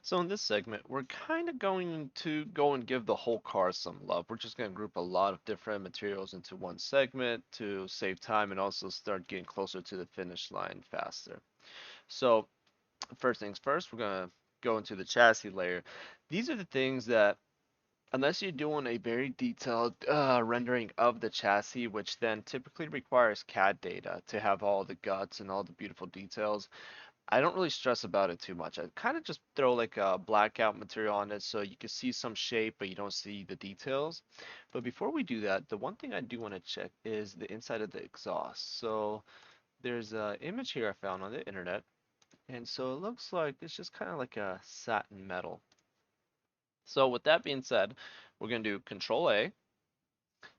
So in this segment, we're kind of going to go and give the whole car some love. We're just going to group a lot of different materials into one segment to save time and also start getting closer to the finish line faster. So first things first, we're going to go into the chassis layer. These are the things that unless you're doing a very detailed rendering of the chassis, which then typically requires CAD data to have all the guts and all the beautiful details, I don't really stress about it too much. I kind of just throw like a blackout material on it so you can see some shape, but you don't see the details. But before we do that, the one thing I do want to check is the inside of the exhaust. So there's an image here I found on the internet, and so it looks like it's just kind of like a satin metal. So with that being said, we're going to do Control A.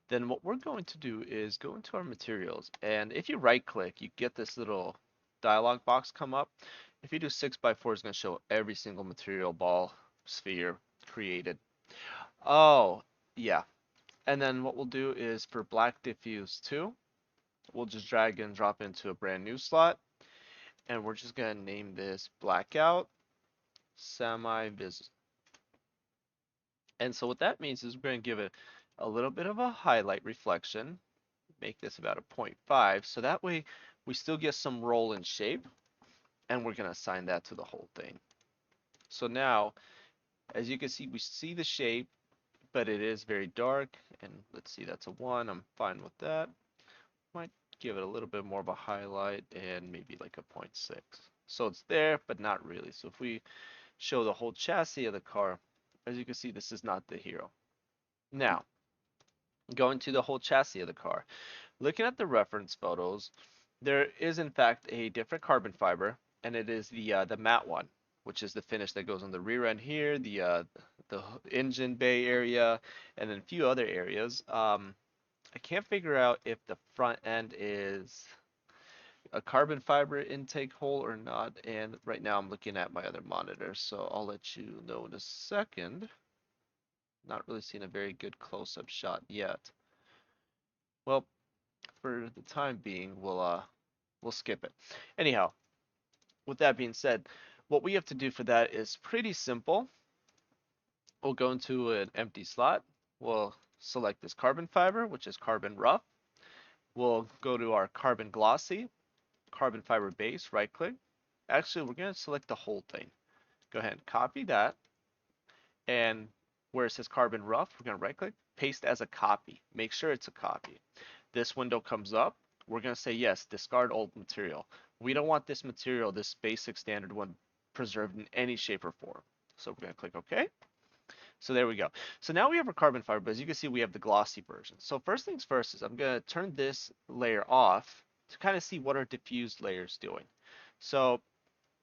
Then what we're going to do is go into our materials, and if you right click, you get this little dialog box come up. If you do 6x4, it's going to show every single material ball sphere created. Oh, yeah. And then what we'll do is for black diffuse 2, we'll just drag and drop into a brand new slot, and we're just going to name this blackout semi-vis. And so what that means is we're going to give it a little bit of a highlight reflection, make this about a 0.5, so that way we still get some roll in shape, and we're going to assign that to the whole thing. So now, as you can see, we see the shape, but it is very dark, and let's see, that's a 1, I'm fine with that. Might give it a little bit more of a highlight and maybe like a 0.6. So it's there, but not really. So if we show the whole chassis of the car, as you can see, this is not the hero. Now, going to the whole chassis of the car. Looking at the reference photos, there is in fact a different carbon fiber, and it is the matte one, which is the finish that goes on the rear end here, the engine bay area, and then a few other areas. I can't figure out if the front end is a carbon fiber intake hole or not, and right now I'm looking at my other monitor, so I'll let you know in a second. Not really seeing a very good close-up shot yet. Well, for the time being, we'll skip it. Anyhow, with that being said, what we have to do for that is pretty simple. We'll go into an empty slot. We'll select this carbon fiber, which is carbon rough. We'll go to our carbon glossy, carbon fiber base, right click. Actually, we're going to select the whole thing. Go ahead and copy that. And where it says carbon rough, we're going to right click, paste as a copy. Make sure it's a copy. This window comes up. We're going to say yes, discard old material. We don't want this material, this basic standard one, preserved in any shape or form. So we're going to click OK. So there we go. So now we have our carbon fiber, but as you can see, we have the glossy version. So first things first is I'm going to turn this layer off to kind of see what our diffused layer is doing. So,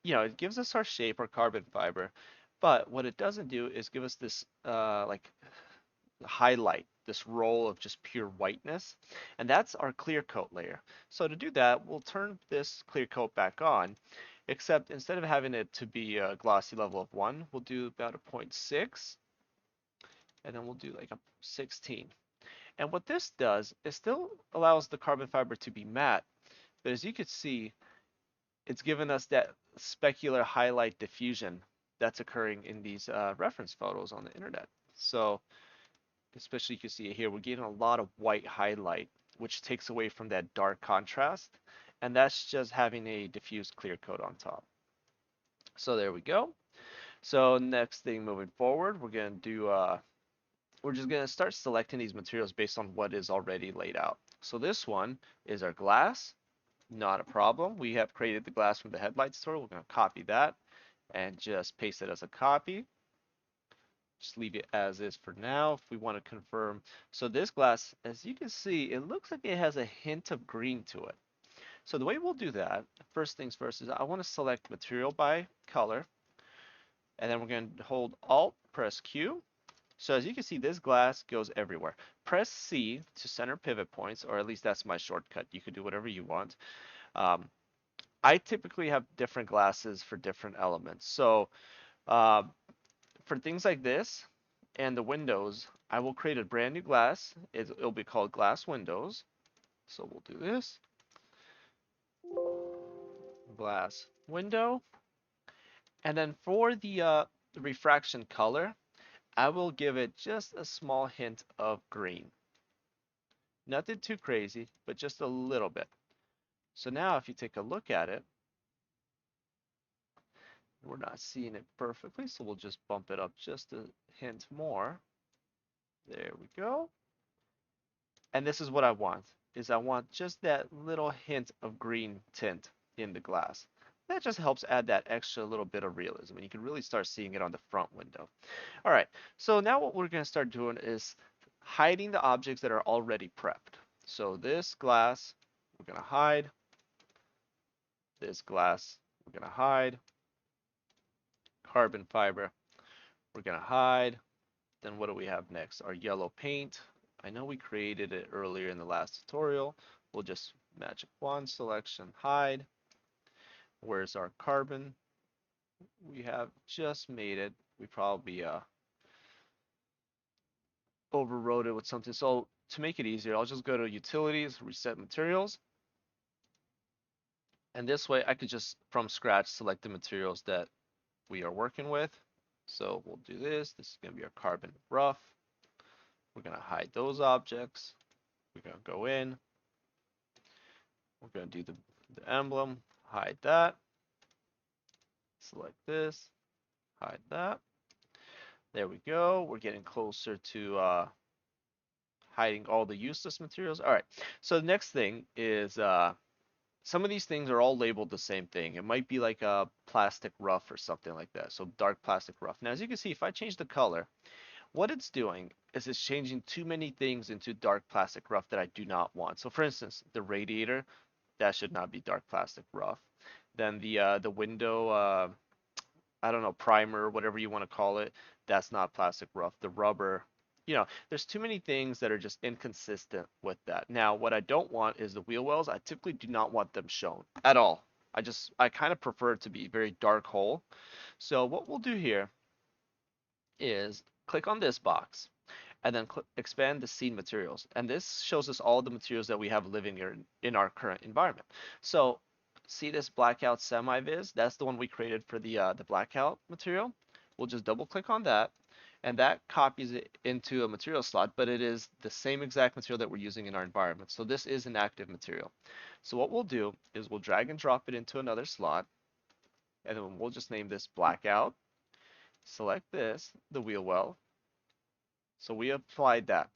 it gives us our shape, our carbon fiber, but what it doesn't do is give us this like highlight, this roll of just pure whiteness, and that's our clear coat layer. So to do that, we'll turn this clear coat back on, except instead of having it to be a glossy level of 1, we'll do about a 0.6, and then we'll do like a 16. And what this does, it still allows the carbon fiber to be matte, but as you can see, it's given us that specular highlight diffusion that's occurring in these reference photos on the internet. So especially you can see it here, we're getting a lot of white highlight, which takes away from that dark contrast. And that's just having a diffused clear coat on top. So there we go. So next thing moving forward, we're just gonna start selecting these materials based on what is already laid out. So this one is our glass, not a problem. We have created the glass from the headlight store. We're gonna copy that and just paste it as a copy. Just leave it as is for now if we want to confirm. So this glass, as you can see, it looks like it has a hint of green to it. So the way we'll do that, first things first, is I want to select material by color, and then we're going to hold Alt, press Q. So as you can see, this glass goes everywhere. Press C to center pivot points, or at least that's my shortcut. You could do whatever you want. Um, I typically have different glasses for different elements. So uh, for things like this and the windows, I will create a brand new glass. It'll be called glass windows. So we'll do this. Glass window. And then for the the refraction color, I will give it just a small hint of green. Nothing too crazy, but just a little bit. So now if you take a look at it, we're not seeing it perfectly, so we'll just bump it up just a hint more. There we go. And this is what I want, is I want just that little hint of green tint in the glass. That just helps add that extra little bit of realism, and you can really start seeing it on the front window. All right, so now what we're going to start doing is hiding the objects that are already prepped. So this glass, we're going to hide. This glass, we're going to hide. Carbon fiber, we're going to hide. Then what do we have next? Our yellow paint. I know we created it earlier in the last tutorial. We'll just magic wand selection, hide. Where's our carbon? We have just made it. We probably overrode it with something. So to make it easier, I'll just go to utilities, reset materials. And this way I could just from scratch select the materials that we are working with. So we'll do this. This is going to be our carbon rough. We're going to hide those objects. We're going to go in. We're going to do the emblem, hide that. Select this, hide that. There we go. We're getting closer to hiding all the useless materials. All right. So the next thing is some of these things are all labeled the same thing. It might be like a plastic rough or something like that. So dark plastic rough. Now, as you can see, if I change the color, what it's doing is it's changing too many things into dark plastic rough that I do not want. So for instance, the radiator, that should not be dark plastic rough. Then the window, I don't know, primer, whatever you want to call it, that's not plastic rough. The rubber, there's too many things that are just inconsistent with that. Now, what I don't want is the wheel wells. I typically do not want them shown at all. I kind of prefer it to be very dark hole. So what we'll do here is click on this box and then expand the scene materials. And this shows us all the materials that we have living in our current environment. So see this blackout semi-vis? That's the one we created for the blackout material. We'll just double click on that and that copies it into a material slot, but it is the same exact material that we're using in our environment. So this is an active material. So what we'll do is we'll drag and drop it into another slot, and then we'll just name this blackout. Select this, the wheel well. So we applied that.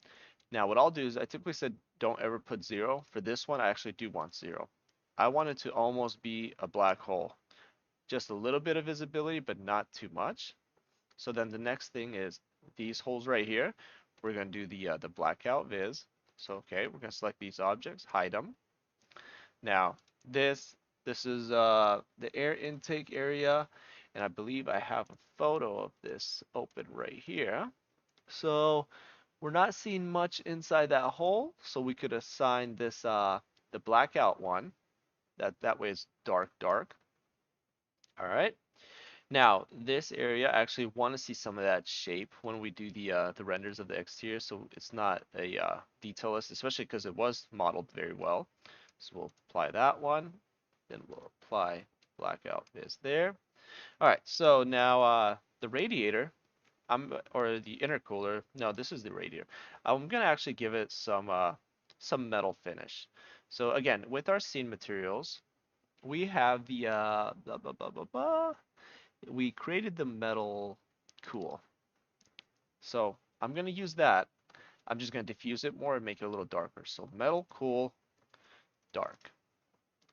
Now what I'll do is I typically said don't ever put 0. For this one, I actually do want 0. I want it to almost be a black hole. Just a little bit of visibility, but not too much. So then the next thing is these holes right here. We're going to do the blackout viz. So okay, we're going to select these objects, hide them. Now this is the air intake area, and I believe I have a photo of this open right here. So we're not seeing much inside that hole, so we could assign this the blackout one. That way it's dark, dark. All right. Now this area, I actually want to see some of that shape when we do the renders of the exterior, so it's not a detail list, especially because it was modeled very well. So we'll apply that one, then we'll apply blackout this there. All right. So now the radiator. Or the intercooler. No, this is the radiator. I'm gonna actually give it some metal finish. So again, with our scene materials, we have the blah, blah, blah, blah, blah. We created the metal cool. So I'm gonna use that. I'm just gonna diffuse it more and make it a little darker. So metal cool dark.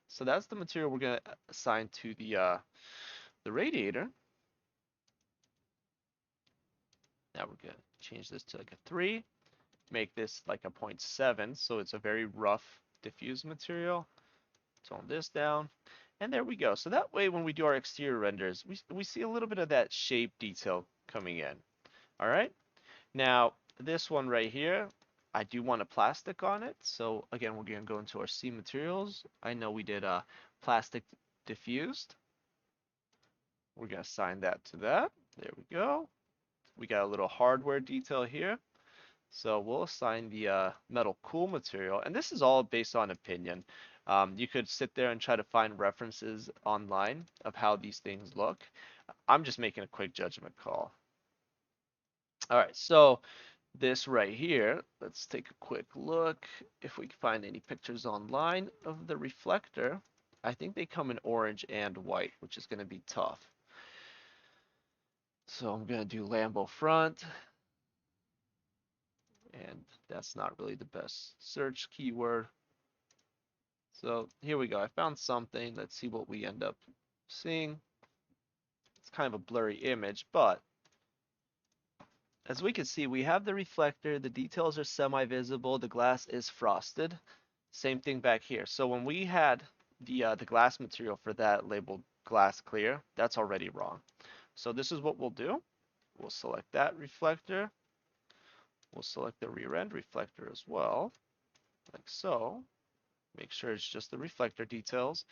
So that's the material we're gonna assign to the radiator. Now we're gonna change this to like a 3. Make this like a 0.7, so it's a very rough diffuse material. Tone this down, and there we go. So that way when we do our exterior renders, we see a little bit of that shape detail coming in. All right, now this one right here, I do want a plastic on it, so again we're gonna go into our C materials. I know we did a plastic diffused. We're gonna assign that to that. There we go. We got a little hardware detail here. So we'll assign the metal cool material, and this is all based on opinion. You could sit there and try to find references online of how these things look. I'm just making a quick judgment call. All right, so this right here, let's take a quick look if we can find any pictures online of the reflector. I think they come in orange and white, which is going to be tough. So I'm going to do Lambo front, and that's not really the best search keyword. So here we go. I found something. Let's see what we end up seeing. It's kind of a blurry image, but as we can see, we have the reflector. The details are semi-visible. The glass is frosted. Same thing back here. So when we had the glass material for that labeled glass clear, that's already wrong. So this is what we'll do. We'll select that reflector. We'll select the rear end reflector as well, like so. Make sure it's just the reflector details.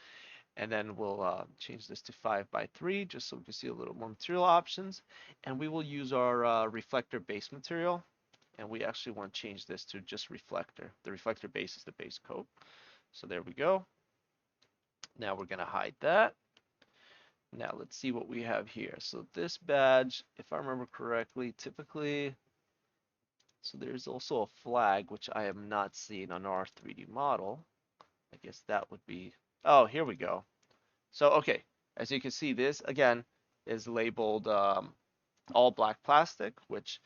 And then we'll change this to 5x3 just so we can see a little more material options. And we will use our reflector base material. And we actually want to change this to just reflector. The reflector base is the base coat. So there we go. Now we're going to hide that. Now let's see what we have here. So this badge, if I remember correctly, typically, so there's also a flag, which I am not seeing on our 3D model. I guess that would be, oh, here we go. So, okay, as you can see, this again is labeled all black plastic, which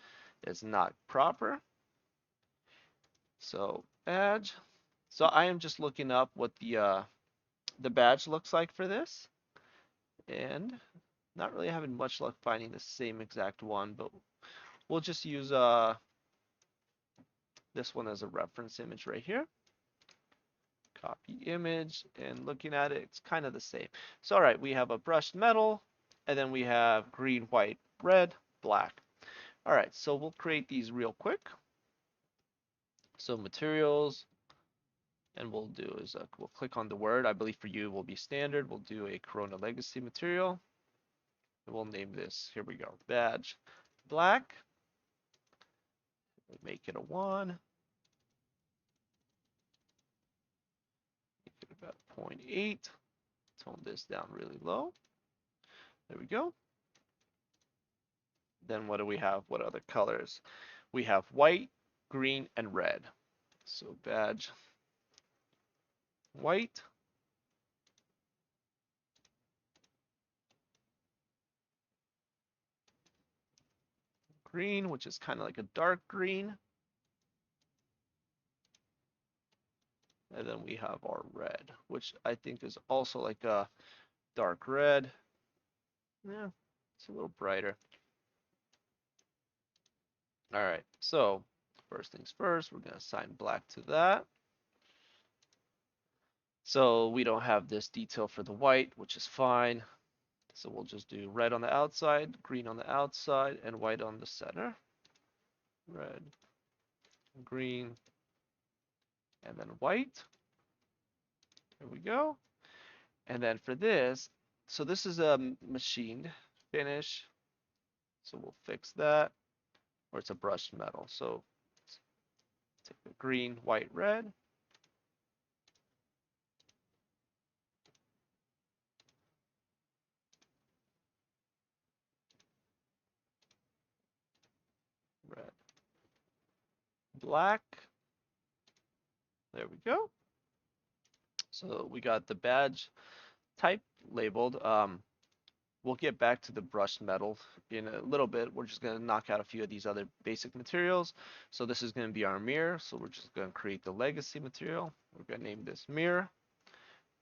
is not proper. So badge. So I am just looking up what the badge looks like for this, and not really having much luck finding the same exact one, but we'll just use this one as a reference image right here. Copy image, and looking at it, it's kind of the same. So all right, we have a brushed metal, and then we have green, white, red, black. All right, so we'll create these real quick. So materials, and we'll do is we'll click on the word. I believe for you will be standard. We'll do a Corona Legacy material. We'll name this, here we go, badge black. We'll make it a 1. Make it about 0.8. Tone this down really low. There we go. Then what do we have? What other colors? We have white, green, and red. So badge white, green, which is kind of like a dark green. And then we have our red, which I think is also like a dark red. Yeah, it's a little brighter. All right, so first things first, we're going to assign black to that. So we don't have this detail for the white, which is fine. So we'll just do red on the outside, green on the outside, and white on the center. Red, green, and then white. There we go. And then for this, so this is a machined finish. So we'll fix that, or it's a brushed metal. So take the green, white, red. Red, black. There we go. So we got the badge type labeled. We'll get back to the brushed metal in a little bit. We're just going to knock out a few of these other basic materials. So this is going to be our mirror. So we're just going to create the legacy material. We're going to name this mirror.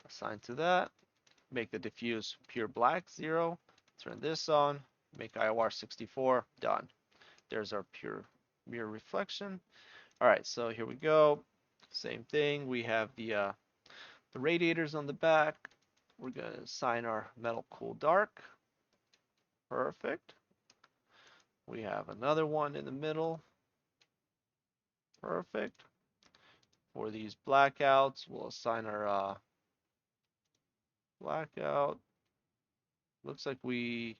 Assign to that. Make the diffuse pure black 0. Turn this on. Make IOR 64. Done. There's our pure mirror reflection. All right, so here we go. Same thing. We have the radiators on the back. We're going to assign our metal cool dark. Perfect. We have another one in the middle. Perfect. For these blackouts, we'll assign our blackout. Looks like we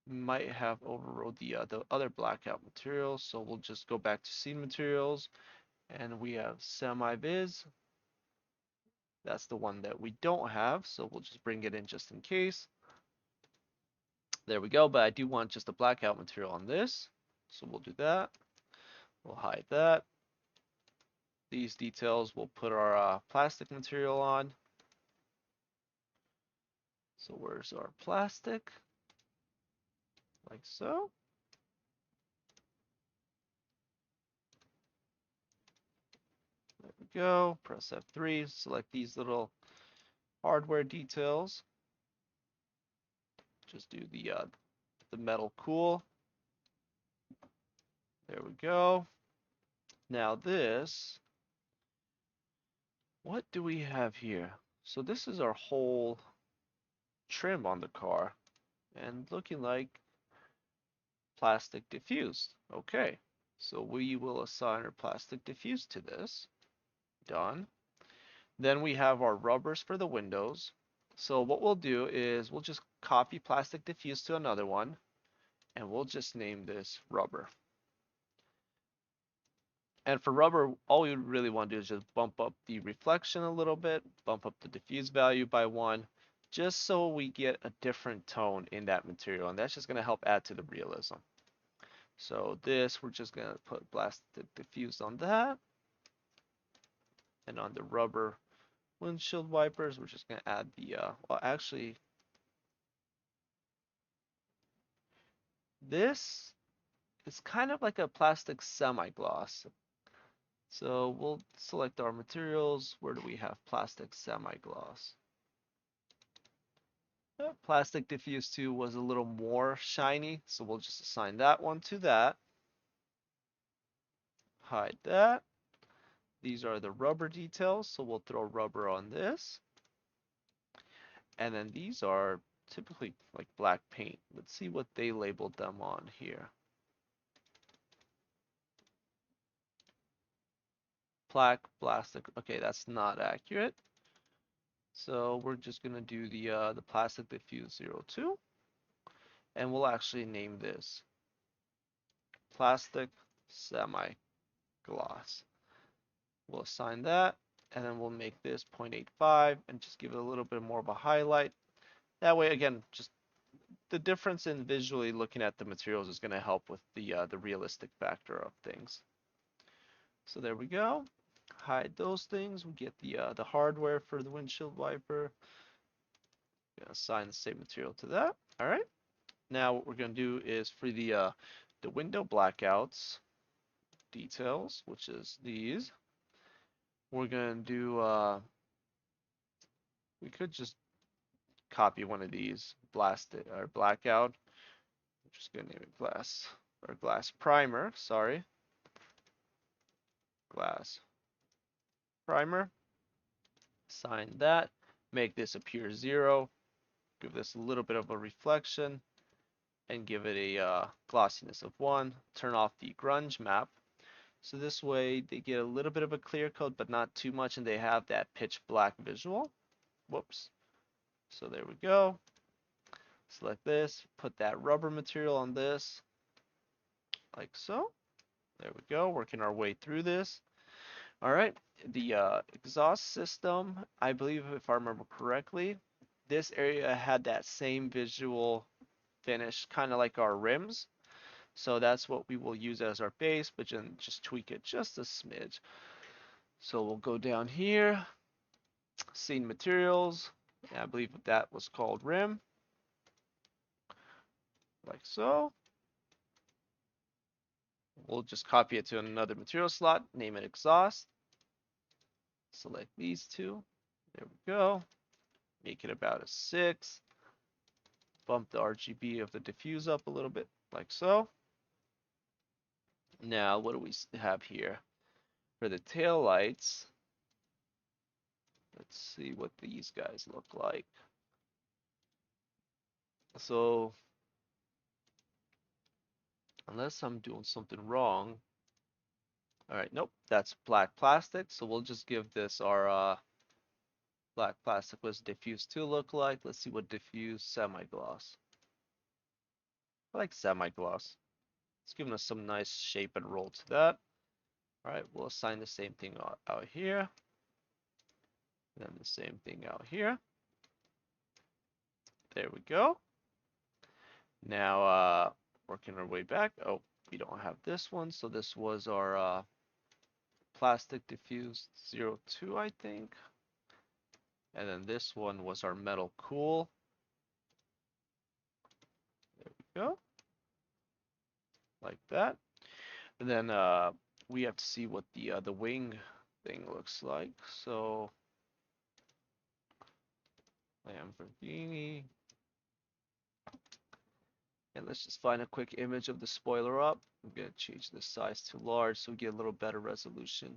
might have overrode the other blackout materials, so we'll just go back to scene materials, and we have semi-vis. That's the one that we don't have, so we'll just bring it in just in case. There we go, but I do want just a blackout material on this. So we'll do that. We'll hide that. These details, we'll put our plastic material on. So where's our plastic? Like so. There we go. Press F3, select these little hardware details. Just do the metal cool. There we go. Now this, what do we have here? So this is our whole trim on the car and looking like plastic diffused. Okay, so we will assign our plastic diffuse to this. Done. Then we have our rubbers for the windows. So what we'll do is we'll just copy plastic diffuse to another one and we'll just name this rubber. And for rubber, all we really want to do is just bump up the reflection a little bit, bump up the diffuse value by 1, just so we get a different tone in that material. And that's just going to help add to the realism. So this, we're just going to put plastic diffuse on that. And on the rubber windshield wipers, we're just going to add the, well, actually, this is kind of like a plastic semi-gloss. So we'll select our materials. Where do we have plastic semi-gloss? Plastic diffuse 2 was a little more shiny, so we'll just assign that one to that. Hide that. These are the rubber details, so we'll throw rubber on this. And then these are typically like black paint. Let's see what they labeled them on here. Black plastic. Okay, that's not accurate. So we're just gonna do the plastic diffuse 02, and we'll actually name this plastic semi-gloss. We'll assign that, and then we'll make this 0.85 and just give it a little bit more of a highlight. That way, again, just the difference in visually looking at the materials is going to help with the realistic factor of things. So there we go. Hide those things. We get the hardware for the windshield wiper. Gonna assign the same material to that. All right. Now what we're going to do is for the window blackouts details, which is these. We're going to do, we could just copy one of these, blast it, or blackout. I'm just going to name it glass, or glass primer, sorry. Glass primer. Assign that. Make this appear 0. Give this a little bit of a reflection. And give it a glossiness of 1. Turn off the grunge map. So this way they get a little bit of a clear coat, but not too much, and they have that pitch black visual. Whoops. So there we go. Select this, put that rubber material on this, like so. There we go, working our way through this. All right, the exhaust system, I believe if I remember correctly, this area had that same visual finish, kind of like our rims. So that's what we will use as our base, but then just tweak it just a smidge. So we'll go down here, scene materials, and I believe that was called rim, like so. We'll just copy it to another material slot, name it exhaust. Select these two. There we go. Make it about a 6. Bump the RGB of the diffuse up a little bit, like so. Now, what do we have here? For the tail lights, let's see what these guys look like. So, unless I'm doing something wrong. All right, nope, that's black plastic. So we'll just give this our black plastic. What does diffuse 2 look like? Let's see what diffuse semi-gloss. I like semi-gloss. It's giving us some nice shape and roll to that. All right, we'll assign the same thing out here. And then the same thing out here. There we go. Now, working our way back. Oh, we don't have this one. So this was our plastic diffuse 02, I think. And then this one was our metal cool. There we go. Like that. And then we have to see what the wing thing looks like. So Lamborghini. And let's just find a quick image of the spoiler up. I'm gonna change the size to large so we get a little better resolution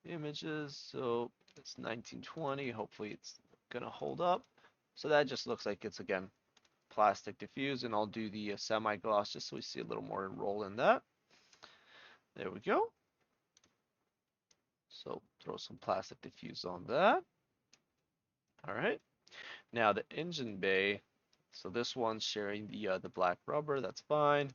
images. So it's 1920. Hopefully it's gonna hold up. So that just looks like it's again plastic diffuse, and I'll do the semi-gloss just so we see a little more roll in that. There we go. So throw some plastic diffuse on that. All right. Now the engine bay. So this one's sharing the black rubber. That's fine.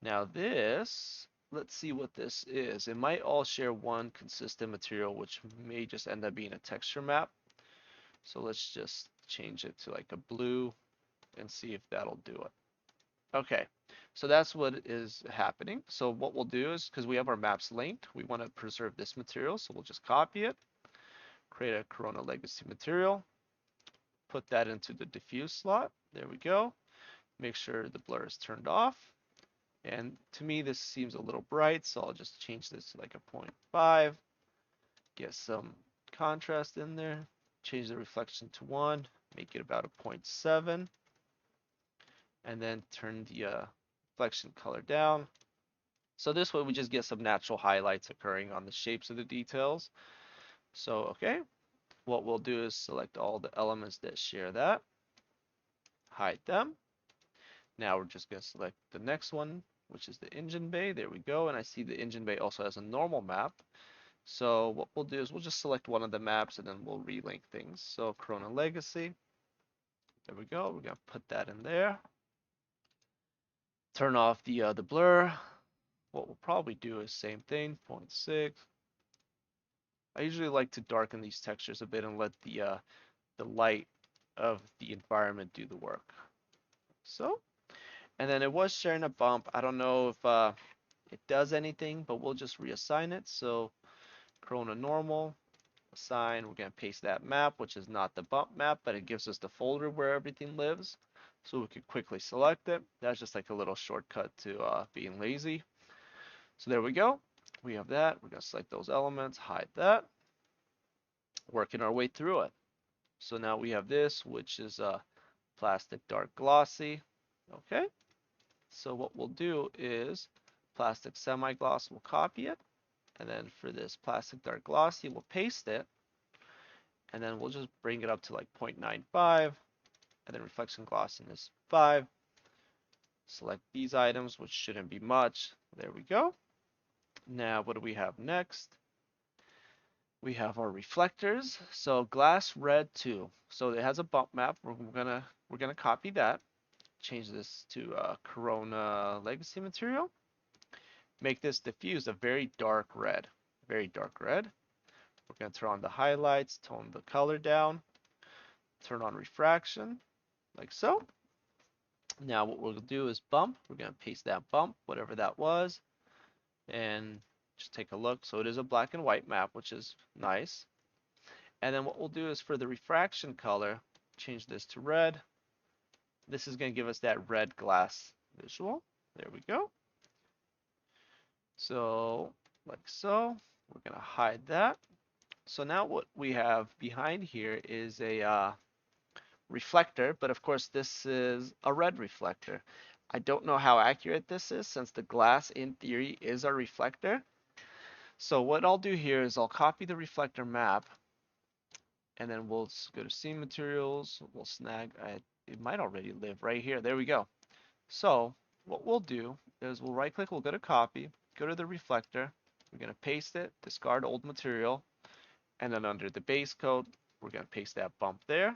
Now this, let's see what this is. It might all share one consistent material, which may just end up being a texture map. So let's just change it to like a blue and see if that'll do it. Okay, so that's what is happening. So what we'll do is, because we have our maps linked, we want to preserve this material. So we'll just copy it, create a Corona Legacy material, put that into the diffuse slot. There we go. Make sure the blur is turned off. And to me, this seems a little bright, so I'll just change this to like a 0.5, get some contrast in there, change the reflection to 1, make it about a 0.7, and then turn the reflection color down. So this way we just get some natural highlights occurring on the shapes of the details. So, okay, what we'll do is select all the elements that share that, hide them. Now we're just going to select the next one, which is the engine bay. There we go. And I see the engine bay also has a normal map. So what we'll do is we'll just select one of the maps and then we'll relink things. So Corona Legacy. There we go. We're going to put that in there. Turn off the blur. What we'll probably do is same thing, 0.6. I usually like to darken these textures a bit and let the light of the environment do the work. So, and then it was sharing a bump. I don't know if it does anything, but we'll just reassign it. So Corona normal, assign, we're going to paste that map, which is not the bump map, but it gives us the folder where everything lives. So we could quickly select it. That's just like a little shortcut to being lazy. So there we go. We have that. We're going to select those elements, hide that, working our way through it. So now we have this, which is a plastic dark glossy. Okay. So what we'll do is plastic semi-gloss, we'll copy it. And then for this plastic dark glossy, we'll paste it. And then we'll just bring it up to like 0.95. And then reflection glossiness 5. Select these items, which shouldn't be much. There we go. Now what do we have next? We have our reflectors. So glass red 2. So it has a bump map. We're gonna copy that. Change this to Corona Legacy material. Make this diffuse a very dark red. Very dark red. We're gonna turn on the highlights, tone the color down, turn on refraction, like so. Now what we'll do is bump. We're gonna paste that bump, whatever that was, and just take a look. So it is a black and white map, which is nice. And then what we'll do is for the refraction color, change this to red. This is going to give us that red glass visual. There we go. So like so, we're going to hide that. So now what we have behind here is a reflector, but of course this is a red reflector. I don't know how accurate this is since the glass in theory is a reflector. So what I'll do here is I'll copy the reflector map and then we'll go to scene materials. We'll snag, it might already live right here. There we go. So what we'll do is we'll right click, we'll go to copy, go to the reflector. We're going to paste it, discard old material. And then under the base coat, we're going to paste that bump there.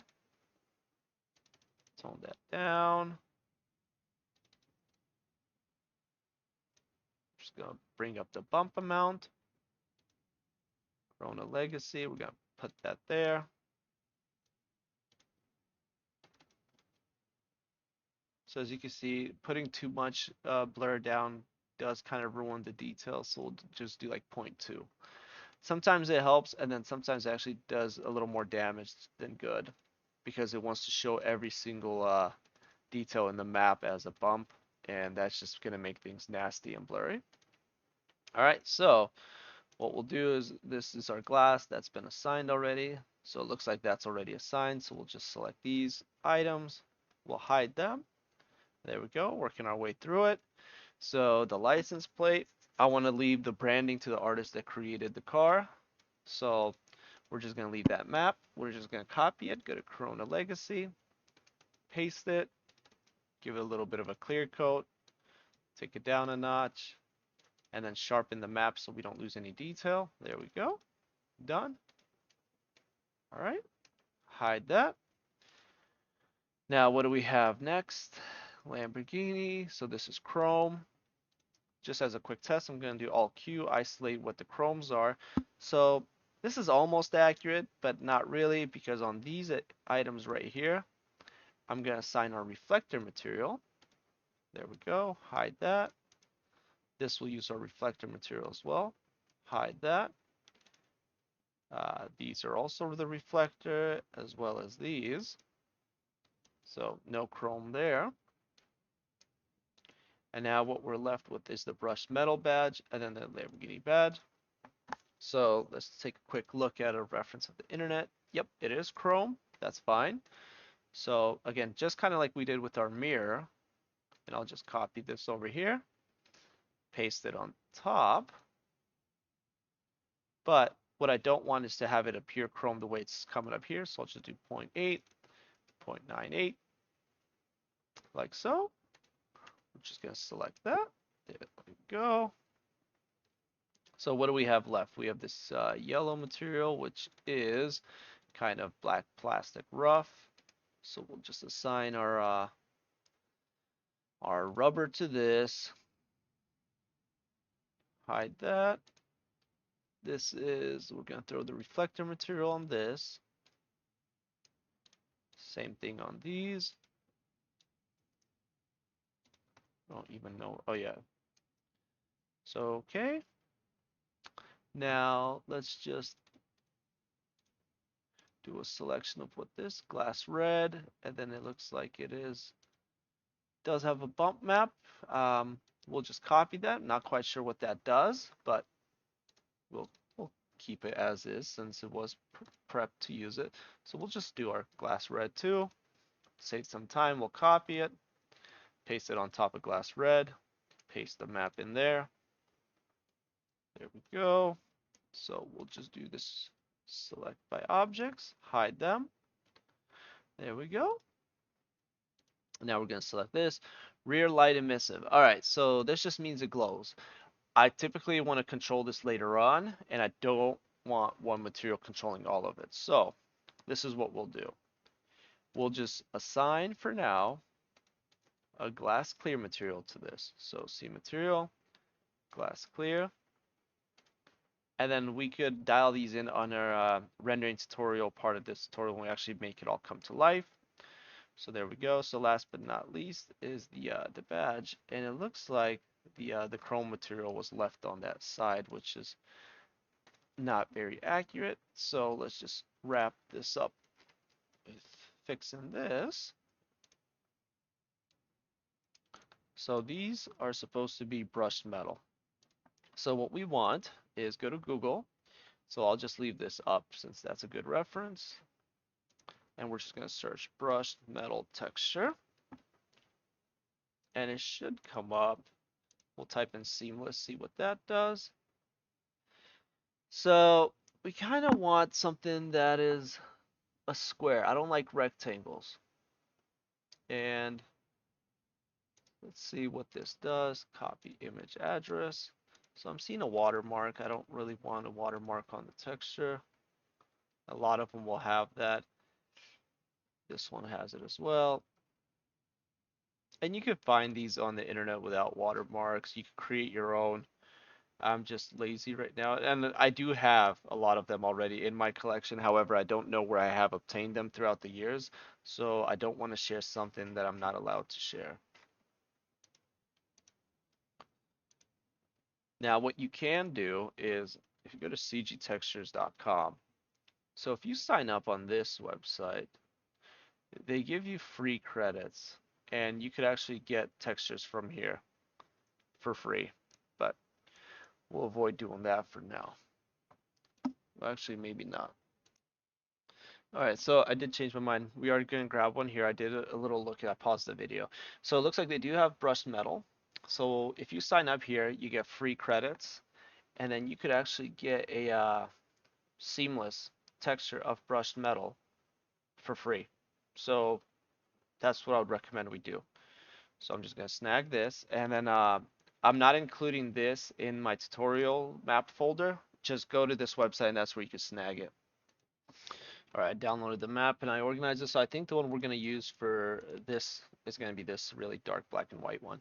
Tone that down. Just going to bring up the bump amount. Corona Legacy, we're going to put that there. So as you can see, putting too much blur down does kind of ruin the details. So we'll just do like 0.2. Sometimes it helps, and then sometimes it actually does a little more damage than good because it wants to show every single detail in the map as a bump, and that's just going to make things nasty and blurry. All right, so what we'll do is this is our glass that's been assigned already. So it looks like that's already assigned. So we'll just select these items. We'll hide them. There we go, working our way through it. So the license plate, I want to leave the branding to the artist that created the car. So we're just going to leave that map. We're just going to copy it, go to Corona Legacy, paste it, give it a little bit of a clear coat, take it down a notch, and then sharpen the map so we don't lose any detail. There we go. Done. All right. Hide that. Now, what do we have next? Lamborghini. So this is Chrome. Just as a quick test, I'm going to do Alt Q, isolate what the chromes are. So this is almost accurate, but not really, because on these items right here, I'm going to assign our reflector material. There we go. Hide that. This will use our reflector material as well. Hide that. These are also the reflector, as well as these. So no chrome there. And now what we're left with is the brushed metal badge and then the Lamborghini badge. So let's take a quick look at a reference of the internet. Yep, it is chrome. That's fine. So again, just kind of like we did with our mirror, and I'll just copy this over here, paste it on top. But what I don't want is to have it appear chrome the way it's coming up here. So I'll just do 0.8, 0.98, like so. I'm just going to select that. There we go. So what do we have left? We have this yellow material, which is kind of black plastic rough. So we'll just assign our rubber to this. Hide that. We're going to throw the reflector material on this. Same thing on these. I don't even know. Oh, yeah. So, okay. Now, let's just do a selection of what this glass red, and then it looks like does have a bump map. We'll just copy that. Not quite sure what that does, but we'll keep it as is since it was prepped to use it. So we'll just do our glass red too. Save some time. We'll copy it, paste it on top of glass red, paste the map in there. There we go. So we'll just do this select by objects, hide them. There we go. Now we're going to select this rear light emissive. All right, so this just means it glows. I typically want to control this later on, and I don't want one material controlling all of it. So this is what we'll do. We'll just assign for now a glass clear material to this. So see material, glass clear. And then we could dial these in on our rendering tutorial part of this tutorial when we actually make it all come to life. So there we go. So last but not least is the badge, and it looks like the chrome material was left on that side, which is not very accurate. So let's just wrap this up with fixing this. So these are supposed to be brushed metal. So what we want is go to Google. So I'll just leave this up since that's a good reference. And we're just going to search brushed metal texture. And it should come up. We'll type in seamless, see what that does. So we kind of want something that is a square. I don't like rectangles. And let's see what this does. Copy image address. So I'm seeing a watermark. I don't really want a watermark on the texture. A lot of them will have that. This one has it as well. And you can find these on the internet without watermarks. You can create your own. I'm just lazy right now, and I do have a lot of them already in my collection. However, I don't know where I have obtained them throughout the years, so I don't want to share something that I'm not allowed to share. Now, what you can do is if you go to cgtextures.com, so if you sign up on this website, they give you free credits, and you could actually get textures from here for free, but we'll avoid doing that for now. Well, actually, maybe not. All right, so I did change my mind. We are going to grab one here. I did a little look. I paused the video. So it looks like they do have brushed metal. So if you sign up here, you get free credits, and then you could actually get a seamless texture of brushed metal for free. So that's what I would recommend we do. So I'm just going to snag this, and then I'm not including this in my tutorial map folder. Just go to this website, and that's where you can snag it. All right, I downloaded the map and I organized it. So I think the one we're going to use for this is going to be this really dark black and white one.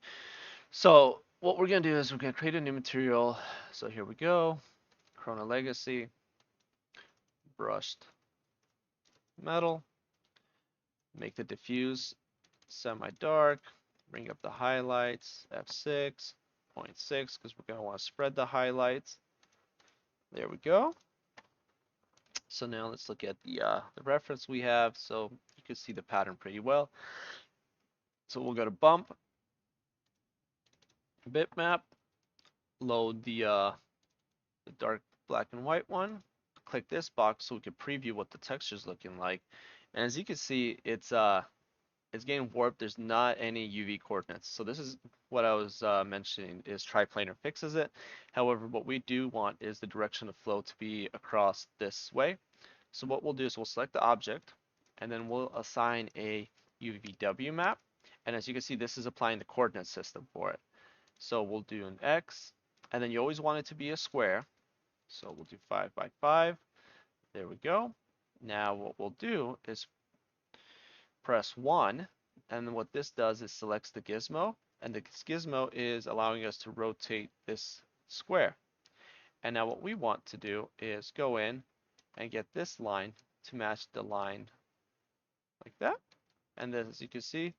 So what we're going to do is we're going to create a new material. So here we go. Chrono Legacy, brushed metal, make the diffuse semi-dark, bring up the highlights, F6, 0.6, because we're going to want to spread the highlights. There we go. So now let's look at the reference we have. So you can see the pattern pretty well. So we'll go to bump, bitmap, load the dark black and white one. Click this box so we can preview what the texture is looking like. And as you can see, it's getting warped. There's not any UV coordinates. So this is what I was mentioning is triplanar fixes it. However, what we do want is the direction of flow to be across this way. So what we'll do is we'll select the object and then we'll assign a UVW map. And as you can see, this is applying the coordinate system for it. So we'll do an X, and then you always want it to be a square. So we'll do 5 by 5. There we go. Now what we'll do is press 1, and what this does is selects the gizmo, and the gizmo is allowing us to rotate this square. And now what we want to do is go in and get this line to match the line like that. And then as you can see,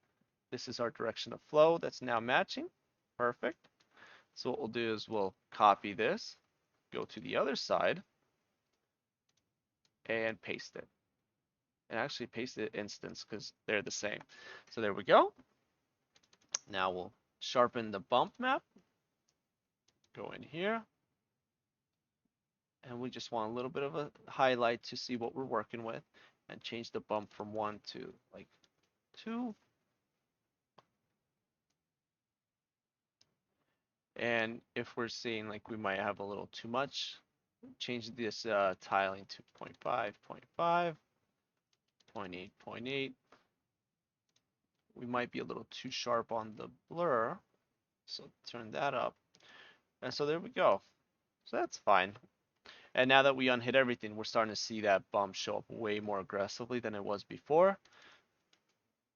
this is our direction of flow that's now matching. Perfect. So what we'll do is we'll copy this, go to the other side, and paste it. And actually paste it instance because they're the same. So there we go. Now we'll sharpen the bump map. Go in here. And we just want a little bit of a highlight to see what we're working with. And change the bump from 1 to like 2. And if we're seeing like we might have a little too much, change this tiling to 0.5, 0.5, 0.8, 0.8. We might be a little too sharp on the blur, so turn that up. And so there we go. So that's fine. And now that we unhit everything, we're starting to see that bump show up way more aggressively than it was before.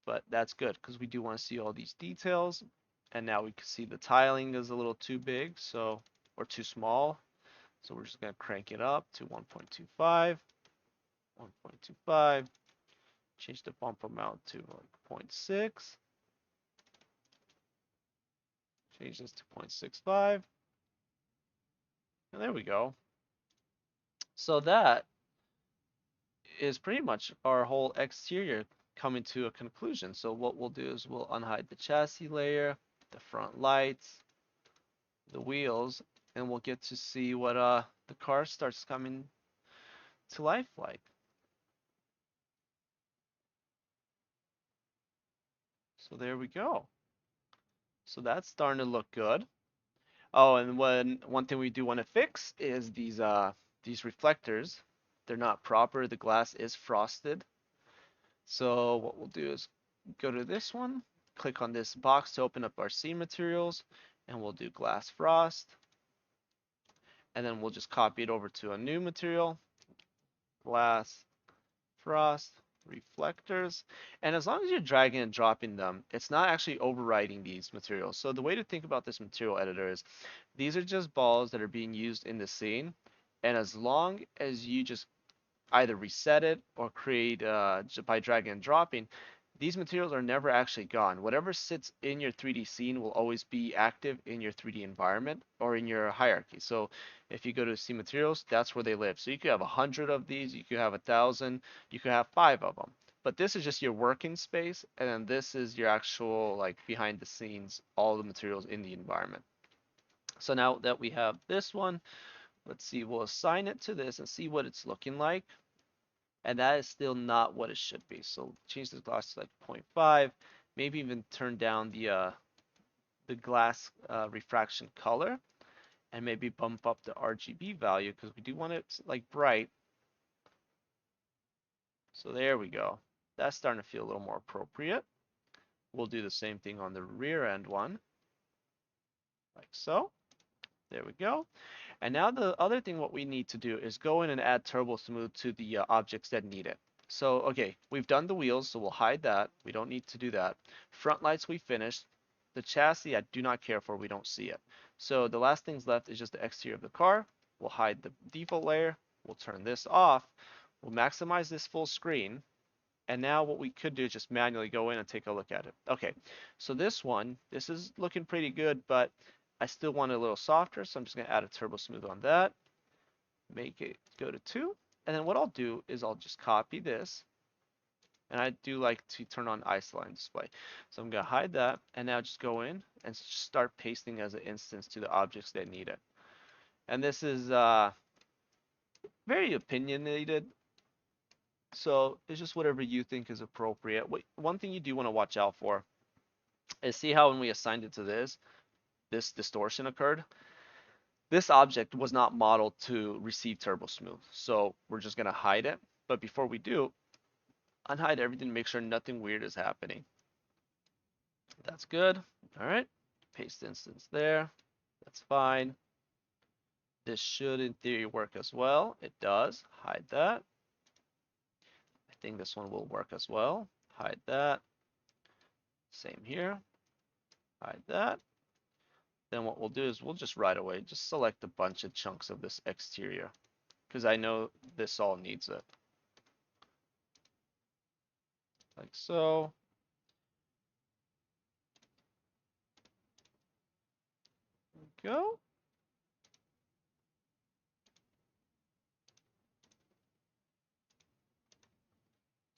But that's good because we do want to see all these details. And now we can see the tiling is a little too big, so or too small. So we're just going to crank it up to 1.25, 1.25. Change the bump amount to like 0.6. Change this to 0.65. And there we go. So that is pretty much our whole exterior coming to a conclusion. So what we'll do is we'll unhide the chassis layer, the front lights, the wheels, and we'll get to see what the car starts coming to life like. So there we go. So that's starting to look good. Oh, and one thing we do want to fix is these reflectors. They're not proper. The glass is frosted. So what we'll do is go to this one, click on this box to open up our scene materials, and we'll do glass frost. And then we'll just copy it over to a new material, glass frost, reflectors. And as long as you're dragging and dropping them, it's not actually overriding these materials. So the way to think about this material editor is these are just balls that are being used in the scene. And as long as you just either reset it or create by dragging and dropping, these materials are never actually gone. Whatever sits in your 3D scene will always be active in your 3D environment or in your hierarchy. So if you go to see materials, that's where they live. So you could have 100 of these, you could have 1,000, you could have 5 of them. But this is just your working space, and then this is your actual like behind the scenes, all the materials in the environment. So now that we have this one, let's see, we'll assign it to this and see what it's looking like. And that is still not what it should be. So change the gloss to like 0.5, maybe even turn down the glass refraction color, and maybe bump up the RGB value because we do want it like bright. So there we go. That's starting to feel a little more appropriate. We'll do the same thing on the rear end one, like so. There we go. And now the other thing what we need to do is go in and add turbo smooth to the objects that need it. So, okay, we've done the wheels, so we'll hide that. We don't need to do that. Front lights we finished. The chassis I do not care for, we don't see it. So the last things left is just the exterior of the car. We'll hide the default layer. We'll turn this off. We'll maximize this full screen. And now what we could do is just manually go in and take a look at it. Okay, so this one, this is looking pretty good, but I still want it a little softer, so I'm just gonna add a turbo smooth on that. Make it go to 2. And then what I'll do is I'll just copy this. And I do like to turn on isoline display. So I'm gonna hide that and now just go in and start pasting as an instance to the objects that need it. And this is very opinionated. So it's just whatever you think is appropriate. One thing you do want to watch out for is see how when we assigned it to this distortion occurred. This object was not modeled to receive turbo smooth. So we're just gonna hide it. But before we do, unhide everything, make sure nothing weird is happening. That's good. All right. Paste instance there. That's fine. This should in theory work as well. It does. Hide that. I think this one will work as well. Hide that. Same here. Hide that. Then what we'll do is we'll just right away just select a bunch of chunks of this exterior because I know this all needs it. Like so. Go.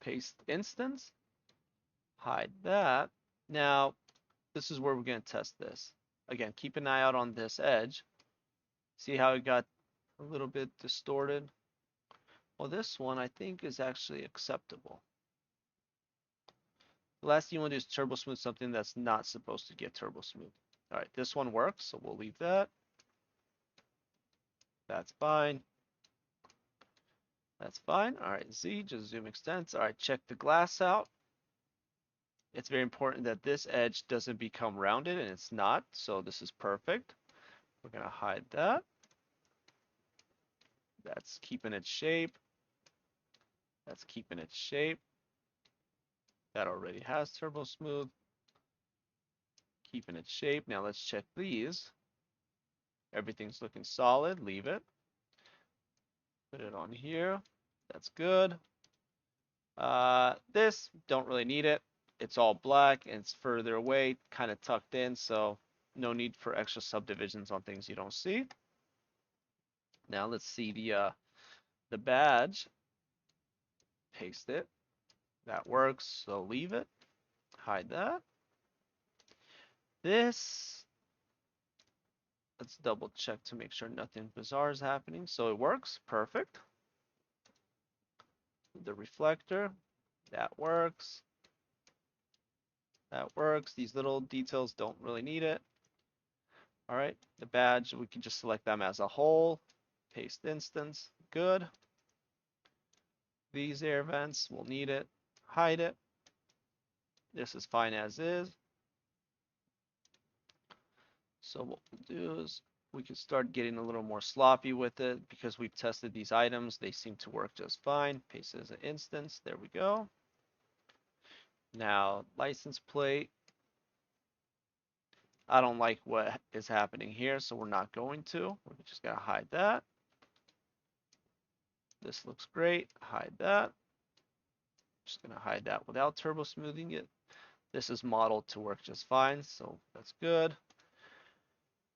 Paste instance. Hide that. Now, this is where we're going to test this. Again, keep an eye out on this edge. See how it got a little bit distorted? Well, this one I think is actually acceptable. The last thing you want to do is turbo smooth something that's not supposed to get turbo smooth. All right, this one works, so we'll leave that. That's fine. That's fine. All right, Z, just zoom extents. All right, check the glass out. It's very important that this edge doesn't become rounded, and it's not, so this is perfect. We're gonna hide that. That's keeping its shape. That's keeping its shape. That already has turbo smooth. Keeping its shape. Now let's check these. Everything's looking solid. Leave it. Put it on here. That's good. This, don't really need it. It's all black and it's further away, kind of tucked in, so no need for extra subdivisions on things you don't see. Now let's see the badge. Paste it. That works, so leave it. Hide that. This, let's double check to make sure nothing bizarre is happening. So it works, perfect. The reflector, that works. That works. These little details don't really need it. All right, the badge, we can just select them as a whole. Paste instance, good. These air vents, we'll need it. Hide it. This is fine as is. So what we'll do is we can start getting a little more sloppy with it because we've tested these items. They seem to work just fine. Paste as an instance. There we go. Now, license plate. I don't like what is happening here, so we're not going to. We're just gonna hide that. This looks great. Hide that. Just gonna hide that without turbo smoothing it. This is modeled to work just fine, so that's good.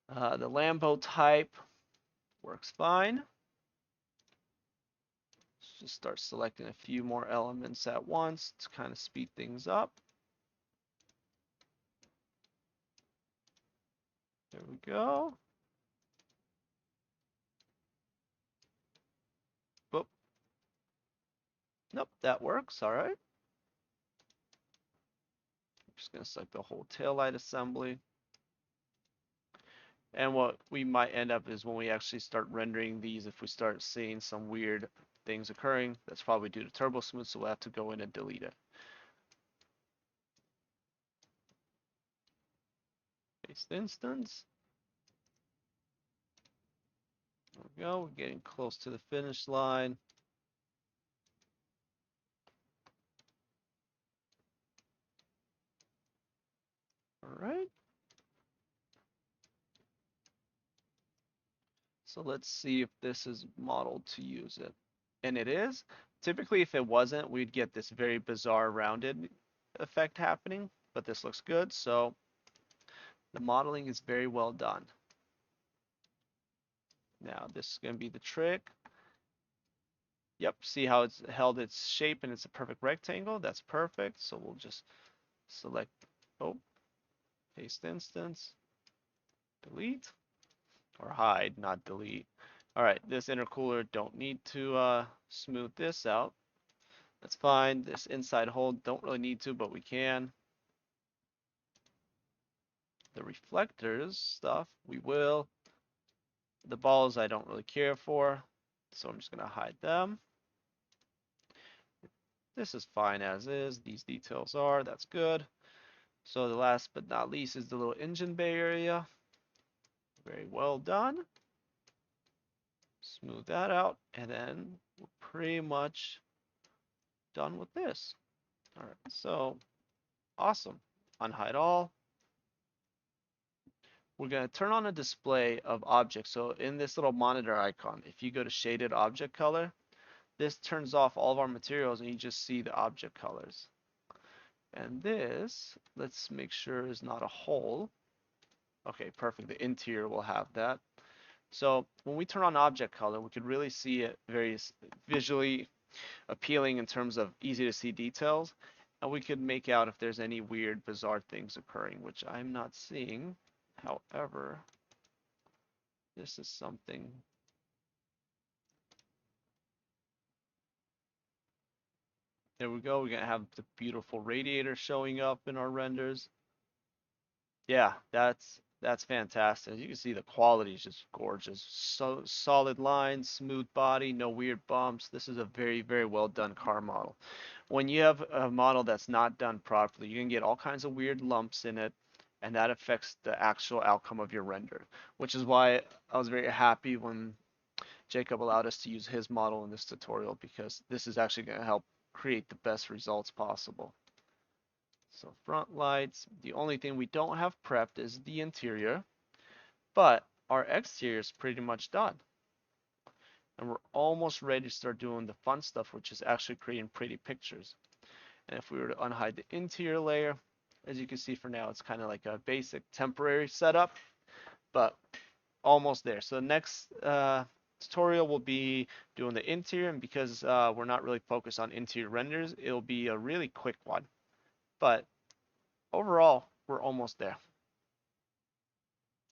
The Lambo type works fine. Let's just start selecting a few more elements at once to kind of speed things up. There we go. Boop. Nope, that works. All right. I'm just gonna select the whole tail light assembly. And what we might end up is when we actually start rendering these, if we start seeing some weird things occurring, that's probably due to turbo smooth, so we'll have to go in and delete it. Paste instance. There we go. We're getting close to the finish line. All right. So let's see if this is modeled to use it. And it is. Typically, if it wasn't, we'd get this very bizarre rounded effect happening, but this looks good. So the modeling is very well done. Now this is going to be the trick. Yep, see how it's held its shape and it's a perfect rectangle? That's perfect. So we'll just select, oh, paste instance, delete, or hide, not delete. All right, this intercooler, don't need to smooth this out. That's fine. This inside hold, don't really need to, but we can. The reflectors stuff, we will. The balls I don't really care for, so I'm just gonna hide them. This is fine as is. These details are, that's good. So the last but not least is the little engine bay area. Very well done. Smooth that out, and then we're pretty much done with this. All right, so awesome. Unhide all. We're going to turn on a display of objects. So in this little monitor icon, if you go to shaded object color, this turns off all of our materials and you just see the object colors. And this, let's make sure is not a hole. Okay, perfect. The interior will have that. So when we turn on object color, we could really see it very visually appealing in terms of easy to see details. And we could make out if there's any weird, bizarre things occurring, which I'm not seeing. However, this is something. There we go. We're gonna have the beautiful radiator showing up in our renders. Yeah, that's fantastic. As you can see, the quality is just gorgeous. So solid lines, smooth body, no weird bumps. This is a very, very well done car model. When you have a model that's not done properly, you can get all kinds of weird lumps in it, and that affects the actual outcome of your render, which is why I was very happy when Jacob allowed us to use his model in this tutorial, because this is actually going to help create the best results possible. So front lights, the only thing we don't have prepped is the interior, but our exterior is pretty much done. And we're almost ready to start doing the fun stuff, which is actually creating pretty pictures. And if we were to unhide the interior layer, as you can see for now, it's kind of like a basic temporary setup, but almost there. So the next tutorial will be doing the interior, and because we're not really focused on interior renders, it'll be a really quick one. But overall, we're almost there.